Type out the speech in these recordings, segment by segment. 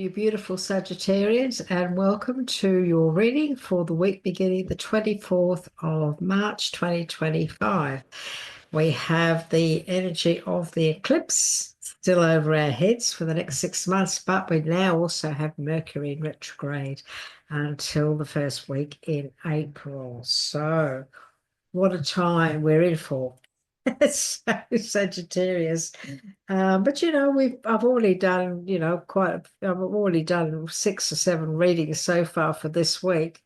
you beautiful Sagittarius, and welcome to your reading for the week beginning the 24th of March 2025. We have the energy of the eclipse still over our heads for the next 6 months, but we now also have Mercury in retrograde until the first week in April. So what a time we're in for. So Sagittarius. But I've already done, I've already done 6 or 7 readings so far for this week,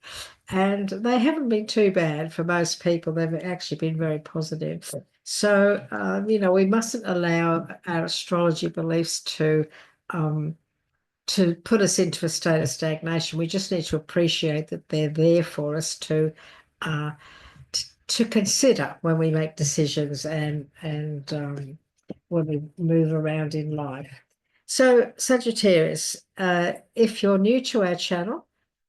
and they haven't been too bad for most people. They've actually been very positive. So, we mustn't allow our astrology beliefs to put us into a state of stagnation. We just need to appreciate that they're there for us uh, to consider when we make decisions and when we move around in life. So, Sagittarius, if you're new to our channel,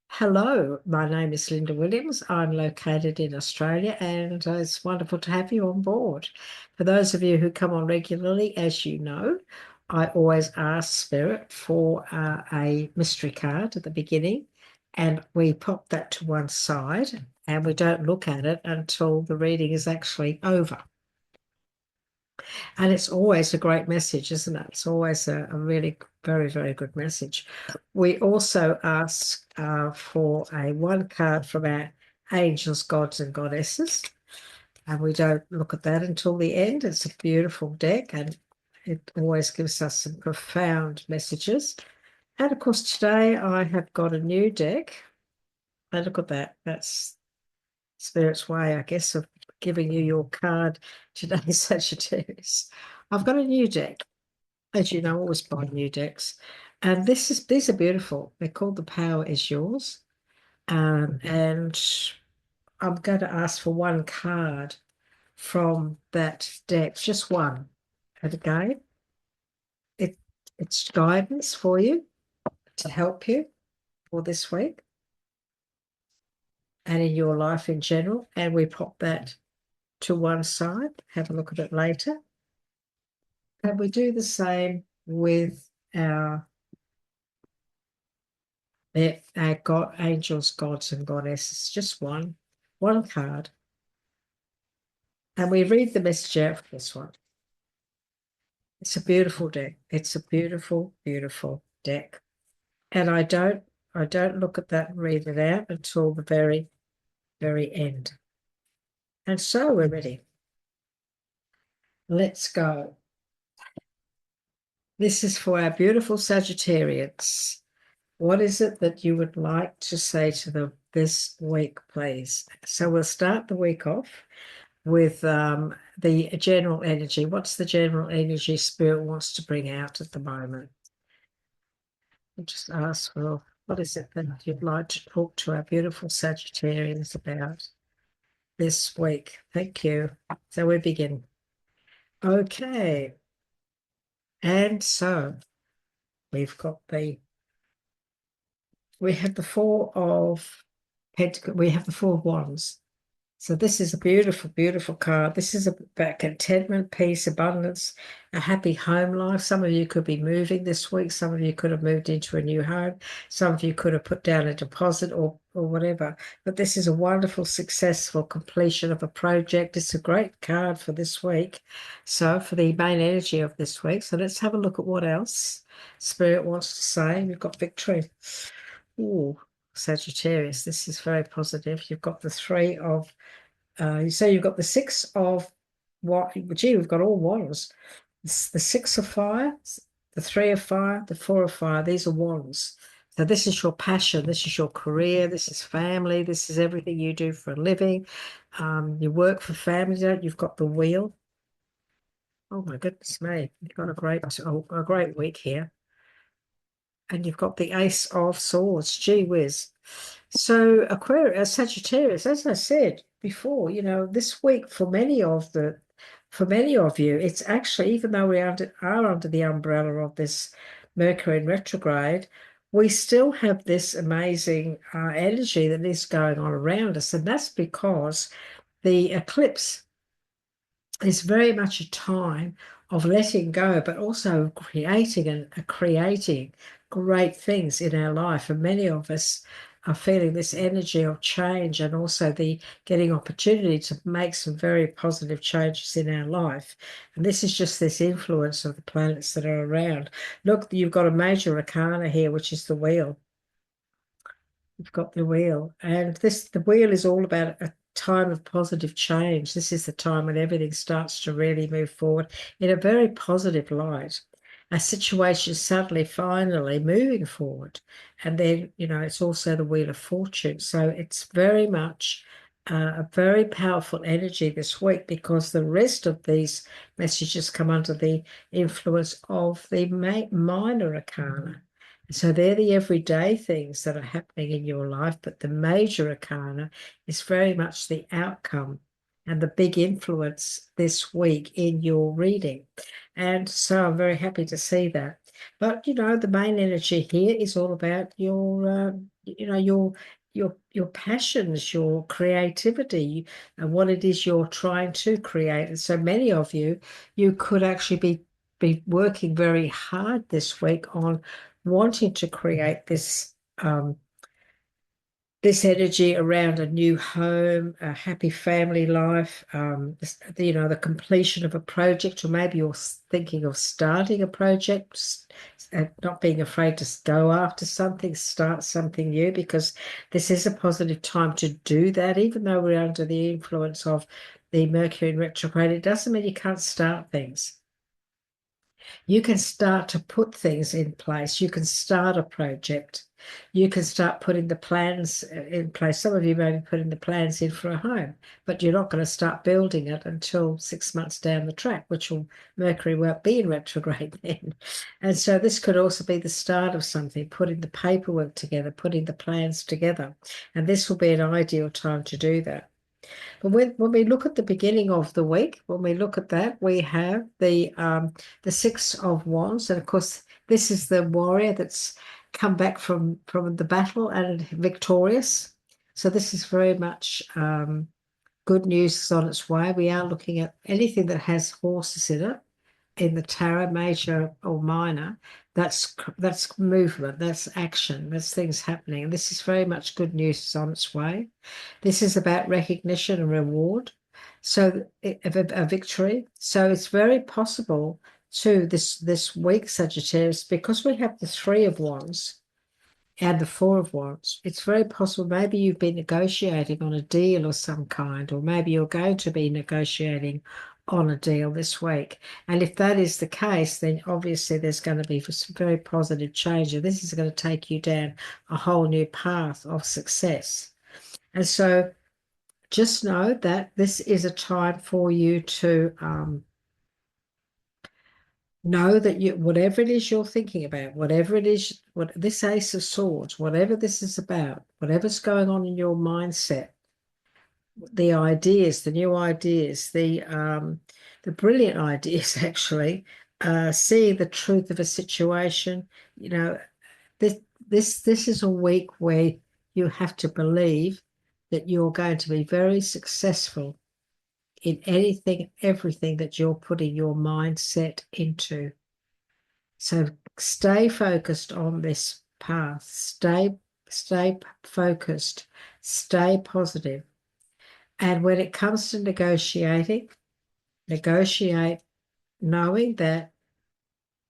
hello, my name is Linda Williams. I'm located in Australia, and it's wonderful to have you on board. For those of you who come on regularly, as you know, I always ask Spirit for a mystery card at the beginning, and we pop that to one side and we don't look at it until the reading is actually over. And it's always a great message, isn't it? It's always a really very, very good message. We also ask for one card from our angels, gods, and goddesses. And we don't look at that until the end. It's a beautiful deck, and it always gives us some profound messages. And of course, today I have got a new deck. And look at that. That's Spirit's way, I guess, of giving you your card today, Sagittarius. I've got a new deck. As you know, I always buy new decks. And these are beautiful. They're called The Power Is Yours. And I'm going to ask for one card from that deck, just one. And again, it's guidance for you to help you for this week and in your life in general. And we pop that to one side, have a look at it later. And we do the same with our angels, gods, and goddesses. Just one card. And we read the message out for this one. It's a beautiful deck. It's a beautiful, beautiful deck. And I don't look at that and read it out until the very, very end. And so we're ready. Let's go. This is for our beautiful Sagittarians. What is it that you would like to say to them this week, please? So we'll start the week off with the general energy. What's the general energy Spirit wants to bring out at the moment? I'll just ask, well, what is it that you'd like to talk to our beautiful Sagittarians about this week? Thank you. So we begin. Okay. And so we have the Four of Pentacles, we have the Four of Wands. So this is a beautiful, beautiful card. This is about contentment, peace, abundance, a happy home life. Some of you could be moving this week. Some of you could have moved into a new home. Some of you could have put down a deposit or whatever. But this is a wonderful, successful completion of a project. It's a great card for this week. So for the main energy of this week. So let's have a look at what else Spirit wants to say. We've got victory. Ooh, Sagittarius, this is very positive. You've got the Three of so you've got the Six of what? Gee, we've got all wands. The Six of Fire, the Three of Fire, the Four of Fire. These are wands. So this is your passion. This is your career. This is family. This is everything you do for a living. You work for family. You've got the Wheel. Oh my goodness me! You've got a great week here. And you've got the Ace of Swords. Gee whiz. So Aquarius, Sagittarius, as I said before, this week for many of you, it's actually, even though we are under the umbrella of this Mercury in retrograde, we still have this amazing energy that is going on around us. And that's because the eclipse it's very much a time of letting go, but also of creating and creating great things in our life. And many of us are feeling this energy of change and also the getting opportunity to make some very positive changes in our life. And this is just this influence of the planets that are around. Look, you've got a major arcana here, which is the wheel. You've got the wheel, and the wheel is all about a time of positive change. This is the time when everything starts to really move forward in a very positive light. A situation suddenly, finally moving forward. And then, it's also the Wheel of Fortune. So it's very much a very powerful energy this week, because the rest of these messages come under the influence of the minor arcana. So they're the everyday things that are happening in your life, but the major arcana is very much the outcome and the big influence this week in your reading. And so I'm very happy to see that. But the main energy here is all about your passions, your creativity, and what it is you're trying to create. And so many of you could actually be working very hard this week on wanting to create this energy around a new home, a happy family life, the completion of a project, or maybe you're thinking of starting a project, not being afraid to go after something, start something new, because this is a positive time to do that. Even though we're under the influence of the Mercury in retrograde, it doesn't mean you can't start things. You can start to put things in place. You can start a project. You can start putting the plans in place. Some of you may be putting the plans in for a home, but you're not going to start building it until 6 months down the track, Mercury won't be in retrograde then. And so this could also be the start of something, putting the paperwork together, putting the plans together. And this will be an ideal time to do that. But when we look at the beginning of the week, when we look at that, we have the Six of Wands, and of course, this is the warrior that's come back from the battle and victorious. So this is very much good news on its way. We are looking at anything that has horses in it in the tarot, major or minor. That's movement, that's action, that's things happening. And this is very much good news on its way. This is about recognition and reward, so a victory. So it's very possible to this week, Sagittarius, because we have the Three of Wands and the Four of Wands. It's very possible maybe you've been negotiating on a deal of some kind, or maybe you're going to be negotiating on a deal this week. And if that is the case, then obviously there's going to be some very positive change. And this is going to take you down a whole new path of success. And so just know that this is a time for you to know that whatever it is you're thinking about, whatever it is, this Ace of Swords, whatever this is about, whatever's going on in your mindset, the ideas, the new ideas, the brilliant ideas, actually, seeing the truth of a situation, this is a week where you have to believe that you're going to be very successful in everything that you're putting your mindset into. So stay focused on this path. Stay focused. Stay positive. And when it comes to negotiate knowing that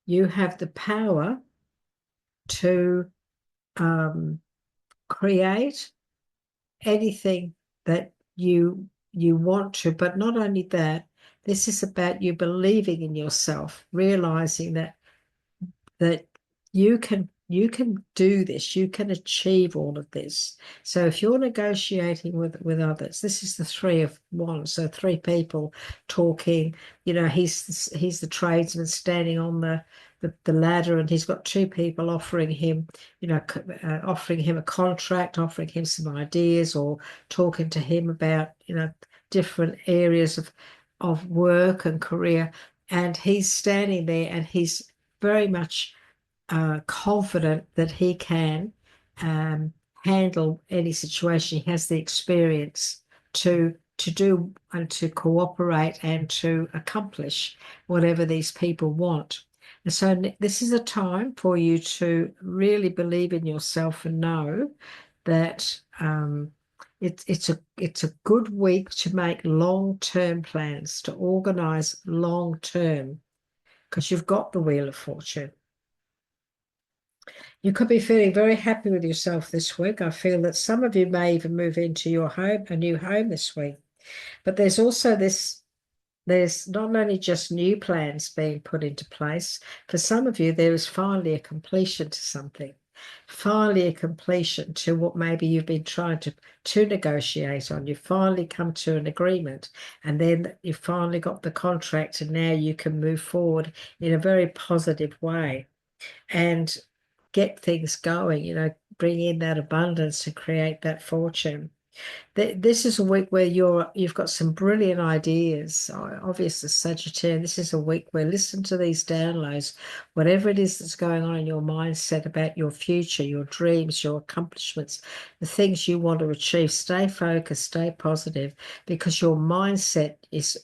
you have the power to create anything that you want to. But not only that, this is about you believing in yourself, realizing that you can do this, you can achieve all of this. So if you're negotiating with others, this is the Three of Wands, so three people talking. He's the tradesman standing on the ladder, and he's got two people offering him a contract, offering him some ideas, or talking to him about different areas of work and career. And he's standing there, and he's very much confident that he can handle any situation. He has the experience to to do and to cooperate and to accomplish whatever these people want. And so this is a time for you to really believe in yourself and know that it's a good week to make long-term plans, to organize long-term, because you've got the Wheel of Fortune. You could be feeling very happy with yourself this week. I feel that some of you may even move into your home, a new home this week. But there's also there's not only just new plans being put into place, for some of you, there is finally a completion to something, finally a completion to what maybe you've been trying to negotiate on. You've finally come to an agreement, and then you've finally got the contract, and now you can move forward in a very positive way and get things going, bring in that abundance and create that fortune. This is a week where you've got some brilliant ideas. Obviously, Sagittarius, this is a week where listen to these downloads, whatever it is that's going on in your mindset about your future, your dreams, your accomplishments, the things you want to achieve. Stay focused, stay positive, because your mindset is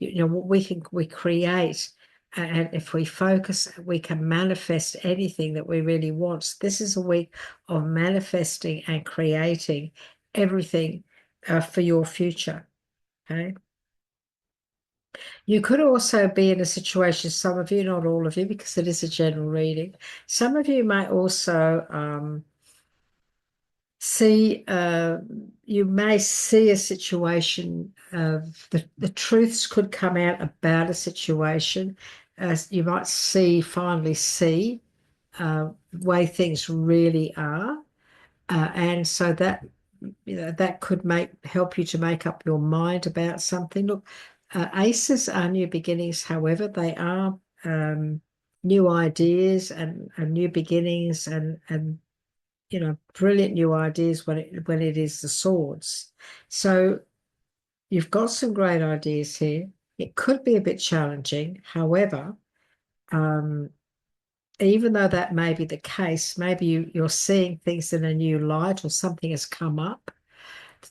what we create. And if we focus, we can manifest anything that we really want. This is a week of manifesting and creating everything for your future. Okay. You could also be in a situation, some of you, not all of you, because it is a general reading. Some of you might also you may see a situation of the truths could come out about a situation. You might finally see way things really are. And so that that could help you to make up your mind about something. Look, aces are new beginnings. However, they are new ideas and new beginnings and brilliant new ideas when it is the swords. So you've got some great ideas here. It could be a bit challenging. However, even though that may be the case, maybe you're seeing things in a new light, or something has come up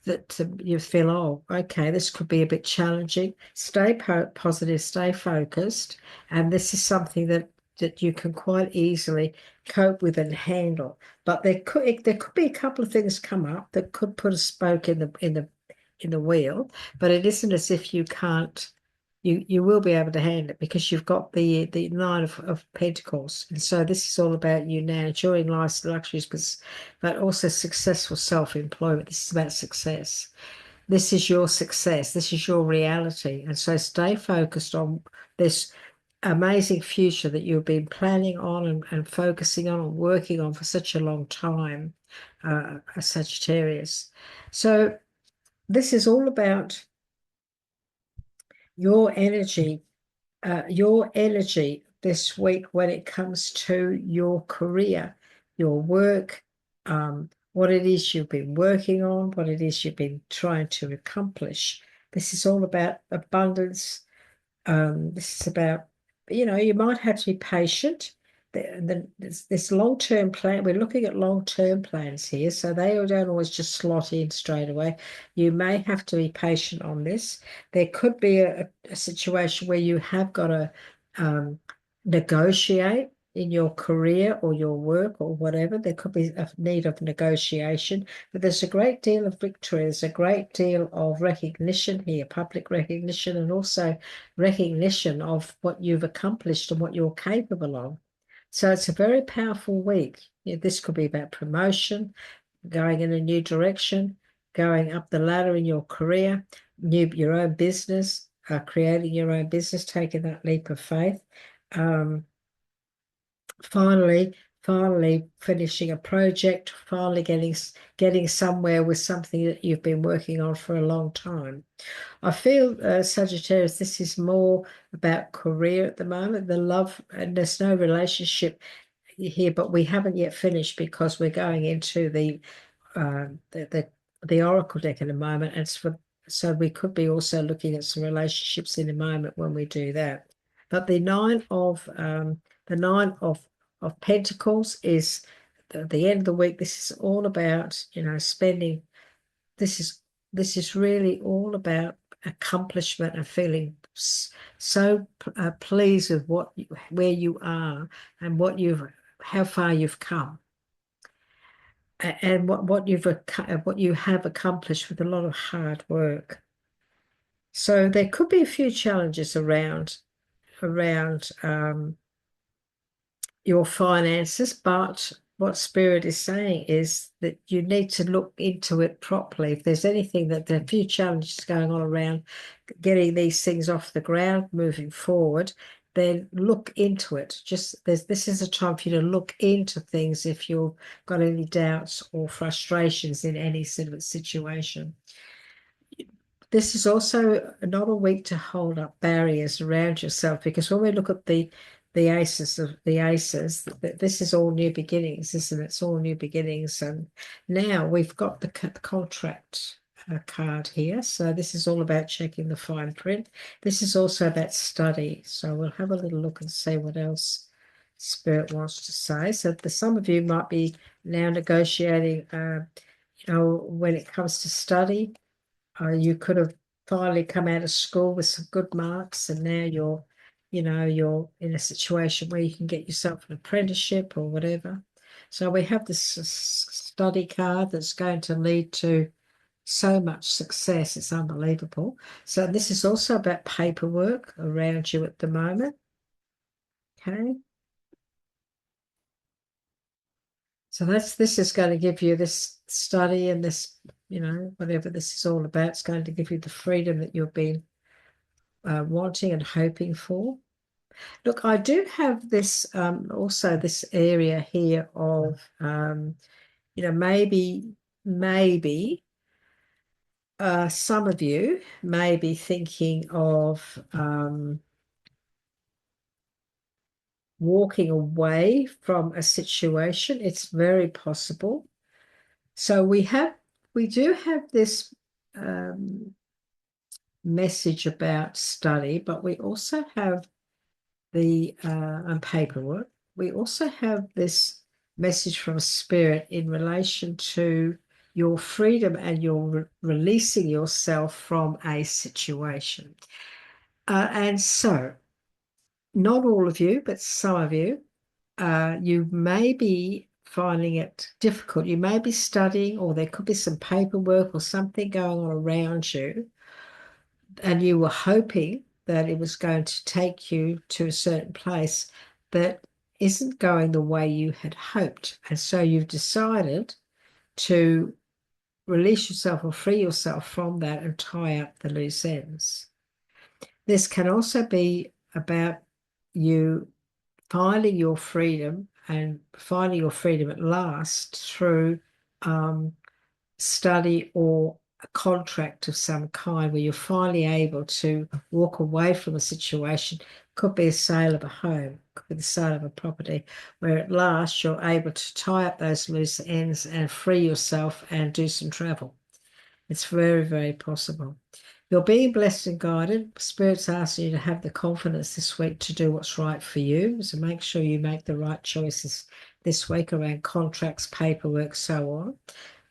that you feel, oh, okay, this could be a bit challenging. Stay positive, stay focused, and this is something that you can quite easily cope with and handle. But there could be a couple of things come up that could put a spoke in the wheel, but it isn't as if you can't. You will be able to handle it, because you've got the Nine of Pentacles. And so this is all about you now enjoying life's luxuries, but also successful self-employment. This is about success. This is your success. This is your reality. And so stay focused on this amazing future that you've been planning on and focusing on and working on for such a long time, Sagittarius. So this is all about your energy this week when it comes to your career, your work, what it is you've been working on, what it is you've been trying to accomplish. This is all about abundance. This is about, you might have to be patient. This long-term plan, we're looking at long-term plans here, so they don't always just slot in straight away. You may have to be patient on this. There could be a situation where you have got to negotiate in your career or your work or whatever. There could be a need of negotiation, but there's a great deal of victory. There's a great deal of recognition here, public recognition, and also recognition of what you've accomplished and what you're capable of. So it's a very powerful week. This could be about promotion, going in a new direction, going up the ladder in your career, your own business, creating your own business, taking that leap of faith. Finally finishing a project, finally getting somewhere with something that you've been working on for a long time. I feel, Sagittarius, this is more about career at the moment, the love, and there's no relationship here, but we haven't yet finished because we're going into the Oracle deck in a moment, and so we could be also looking at some relationships in a moment when we do that. But the Nine of Pentacles is the end of the week. This is all about, spending. This is this is really all about accomplishment and feeling so pleased with where you are and how far you've come, and what you have accomplished with a lot of hard work. So there could be a few challenges around your finances, but what Spirit is saying is that you need to look into it properly. If there's anything that there are a few challenges going on around getting these things off the ground, moving forward, then look into it. This is a time for you to look into things if you've got any doubts or frustrations in any sort of situation. This is also not a week to hold up barriers around yourself, because when we look at the aces, this is all new beginnings, isn't it? It's all new beginnings. And now we've got the contract card here. So this is all about checking the fine print. This is also about study. So we'll have a little look and see what else Spirit wants to say. So some of you might be now negotiating, when it comes to study. You could have finally come out of school with some good marks, and now you're in a situation where you can get yourself an apprenticeship or whatever. So we have this study card that's going to lead to so much success. It's unbelievable. So this is also about paperwork around you at the moment. Okay. So this is going to give you this study and this, whatever this is all about. It's going to give you the freedom that you've been wanting and hoping for. Look, I do have this also this area here of maybe some of you may be thinking of walking away from a situation. It's very possible. So we do have this message about study, but we also have the paperwork. We also have this message from Spirit in relation to your freedom and your releasing yourself from a situation. And so, not all of you, but some of you, you may be finding it difficult. You may be studying, or there could be some paperwork or something going on around you, and you were hoping that it was going to take you to a certain place that isn't going the way you had hoped. And so you've decided to release yourself or free yourself from that and tie up the loose ends. This can also be about you finding your freedom and finding your freedom at last through study or a contract of some kind, where you're finally able to walk away from a situation. Could be a sale of a home, could be the sale of a property, where at last you're able to tie up those loose ends and free yourself and do some travel. It's very, very possible. You're being blessed and guided. Spirit's asking you to have the confidence this week to do what's right for you. So make sure you make the right choices this week around contracts, paperwork, so on.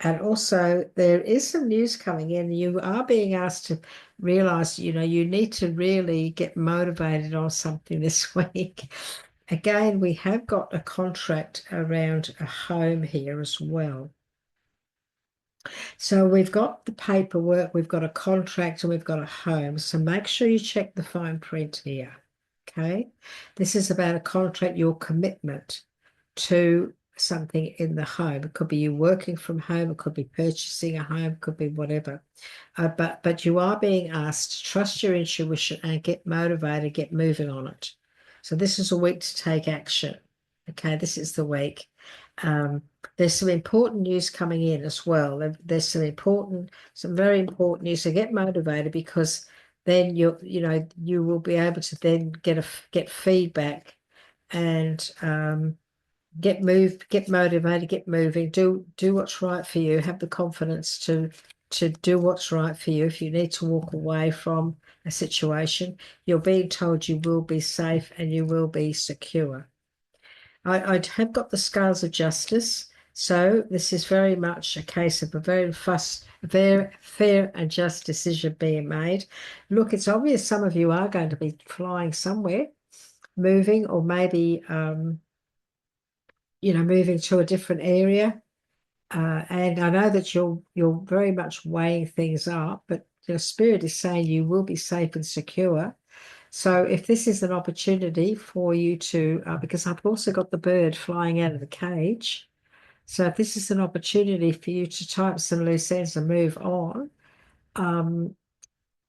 And also, there is some news coming in. You are being asked to realize, you need to really get motivated on something this week. Again, we have got a contract around a home here as well. So we've got the paperwork, we've got a contract, and we've got a home. So make sure you check the fine print here. Okay. This is about a contract, your commitment to something in the home. It could be you working from home, it could be purchasing a home, it could be whatever. But you are being asked to trust your intuition and get motivated, get moving on it. So this is a week to take action. Okay, this is the week. There's some important news coming in as well. There's some very important news. So get motivated, because then you will be able to then get feedback and get motivated, get moving, do what's right for you, have the confidence to do what's right for you. If you need to walk away from a situation, you're being told you will be safe and you will be secure. I have got the scales of justice. So this is very much a case of a very fair and just decision being made. Look, it's obvious some of you are going to be flying somewhere, moving, or maybe moving to a different area. And I know that you're very much weighing things up, but your spirit is saying you will be safe and secure. So if this is an opportunity for you to, because I've also got the bird flying out of the cage. So if this is an opportunity for you to tie up some loose ends and move on, um,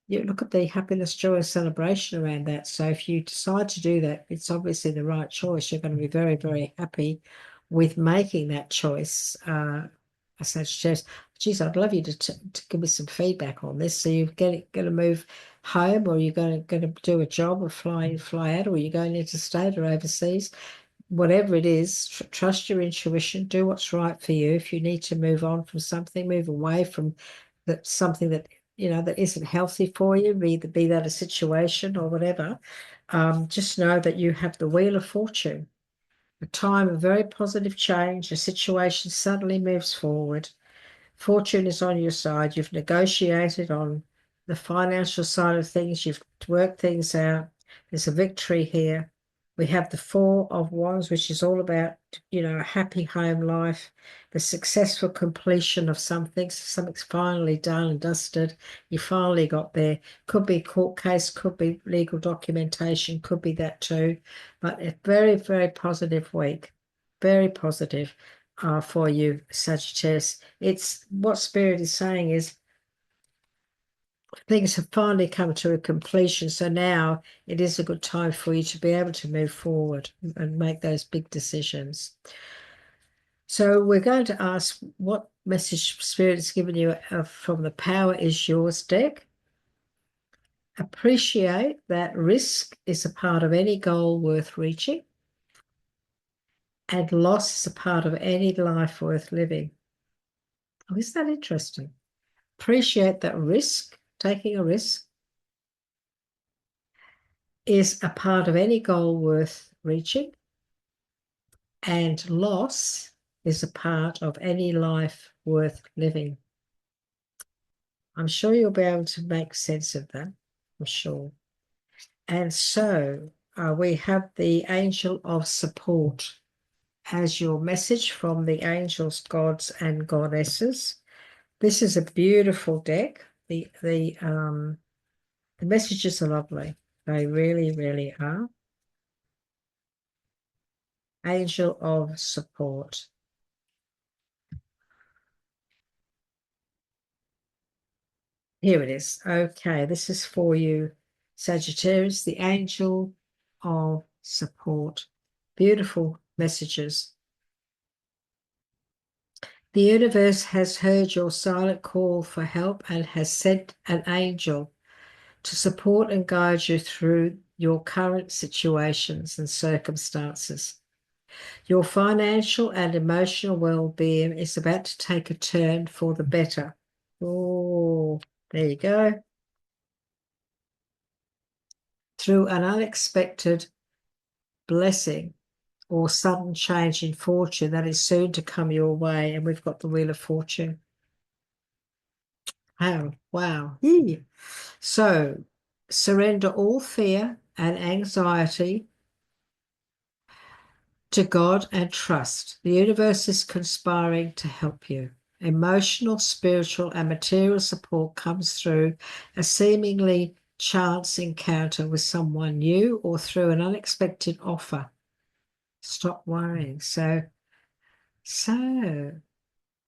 you look at the happiness, joy, and celebration around that. So if you decide to do that, it's obviously the right choice. You're going to be very, very happy with making that choice. I suggest, geez, I'd love you to give me some feedback on this. So you're going to move home, or you're going to do a job, or fly out, or you're going interstate or overseas. Whatever it is, trust your intuition, do what's right for you. If you need to move on from something, move away from something that that isn't healthy for you, be that a situation or whatever. Just know that you have the wheel of fortune, a time of very positive change. A situation suddenly moves forward. Fortune is on your side. You've negotiated on the financial side of things. You've worked things out. There's a victory here. We have the Four of Wands, which is all about, a happy home life, the successful completion of something. So something's finally done and dusted. You finally got there. Could be court case, could be legal documentation, could be that too. But a very, very positive week. Very positive for you, Sagittarius. It's what Spirit is saying is things have finally come to a completion. So now it is a good time for you to be able to move forward and make those big decisions. So we're going to ask what message Spirit has given you from the Power is Yours deck. Appreciate that risk is a part of any goal worth reaching, and loss is a part of any life worth living. Oh, isn't that interesting? Appreciate that risk, taking a risk, is a part of any goal worth reaching, and loss is a part of any life worth living. I'm sure you'll be able to make sense of that, I'm sure. And so we have the angel of support as your message from the angels, gods, and goddesses. This is a beautiful deck. The messages are lovely. They really, really are. Angel of support. Here it is. Okay, this is for you, Sagittarius, the angel of support. Beautiful messages. The universe has heard your silent call for help and has sent an angel to support and guide you through your current situations and circumstances. Your financial and emotional well-being is about to take a turn for the better. Oh, there you go. Through an unexpected blessing or sudden change in fortune that is soon to come your way. And we've got the Wheel of Fortune. Oh, wow. So surrender all fear and anxiety to God and trust. The universe is conspiring to help you. Emotional, spiritual, and material support comes through a seemingly chance encounter with someone new or through an unexpected offer. Stop worrying. So the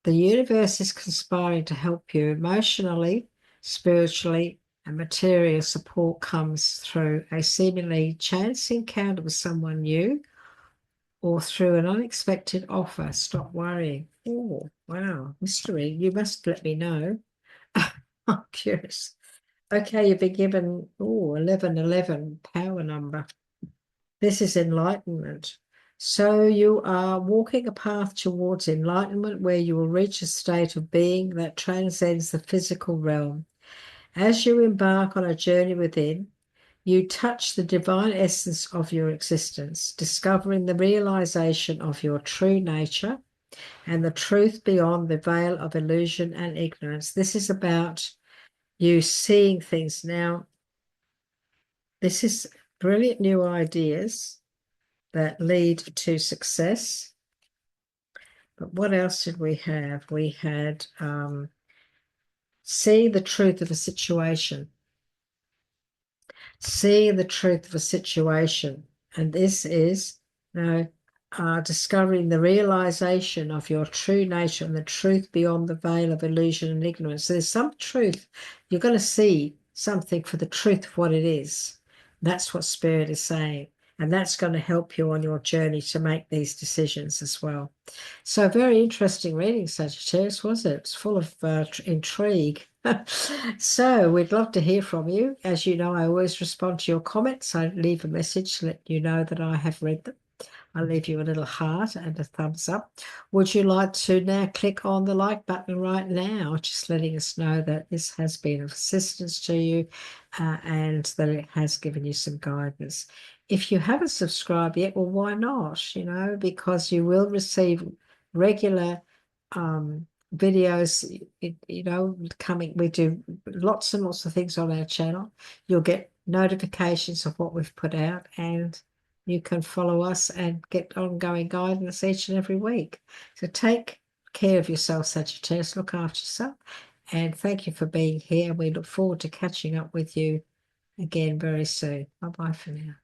universe is conspiring to help you emotionally, spiritually, and material support comes through a seemingly chance encounter with someone new or through an unexpected offer. Stop worrying. Oh, wow. Mystery. You must let me know. I'm curious. Okay, you've been given 1111 power number. This is enlightenment. So you are walking a path towards enlightenment where you will reach a state of being that transcends the physical realm. As you embark on a journey within, you touch the divine essence of your existence, discovering the realization of your true nature and the truth beyond the veil of illusion and ignorance. This is about you seeing things. Now, this is brilliant new ideas that lead to success. But what else did we have? We had seeing the truth of a situation. Seeing the truth of a situation. And this is, discovering the realization of your true nature and the truth beyond the veil of illusion and ignorance. There's some truth. You're going to see something for the truth of what it is. That's what Spirit is saying. And that's going to help you on your journey to make these decisions as well. So very interesting reading, Sagittarius, was it? It's full of intrigue. So we'd love to hear from you. As you know, I always respond to your comments. I leave a message to let you know that I have read them. I'll leave you a little heart and a thumbs up. Would you like to now click on the like button right now, just letting us know that this has been of assistance to you and that it has given you some guidance. If you haven't subscribed yet, well, why not? You know, because you will receive regular videos, you know, coming. We do lots and lots of things on our channel. You'll get notifications of what we've put out, and you can follow us and get ongoing guidance each and every week. So take care of yourself, Sagittarius. Look after yourself. And thank you for being here. We look forward to catching up with you again very soon. Bye-bye for now.